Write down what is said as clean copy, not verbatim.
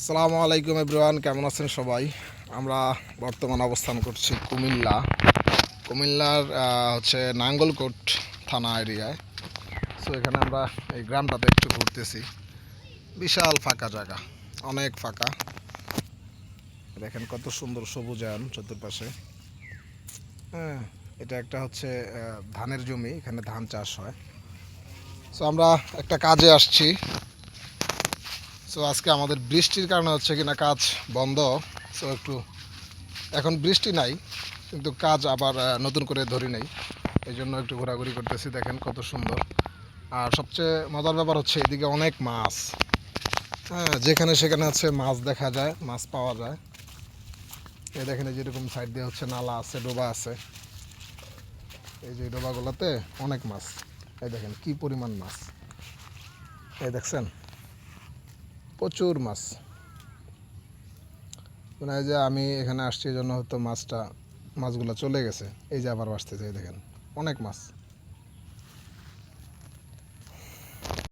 আসসালামু আলাইকুম এভরিওয়ান, কেমন আছেন সবাই? আমরা বর্তমান অবস্থান করছি কুমিল্লার হচ্ছে নাঙ্গলকোট থানা এরিয়ায়। সো এখানে আমরা এই গ্রামটাতে একটু ঘুরতেছি। বিশাল ফাঁকা জায়গা, অনেক ফাঁকা। দেখেন কত সুন্দর সবুজায়ন চতুর্পাশে। হ্যাঁ, এটা একটা হচ্ছে ধানের জমি, এখানে ধান চাষ হয়। সো আমরা একটা কাজে আসছি। সো আজকে আমাদের বৃষ্টির কারণে হচ্ছে কিনা কাজ বন্ধ। সো একটু এখন বৃষ্টি নাই, কিন্তু কাজ আবার নতুন করে ধরি নাই, এই জন্য একটু ঘোরাঘুরি করতেছি। দেখেন কত সুন্দর। আর সবচেয়ে মজার ব্যাপার হচ্ছে এদিকে অনেক মাছ। হ্যাঁ, যেখানে সেখানে হচ্ছে মাছ দেখা যায়, মাছ পাওয়া যায়। এই দেখেন, এই যেরকম সাইড দিয়ে হচ্ছে নালা আছে, ডোবা আছে। এই যে ডোবাগুলোতে অনেক মাছ। এই দেখেন কি পরিমাণ মাছ, এই দেখছেন, প্রচুর মাছ। মানে এই যে আমি এখানে আসছি এই জন্য হয়তো মাছগুলো চলে গেছে। এই যে আবার আসতেছে, এই দেখেন অনেক মাছ।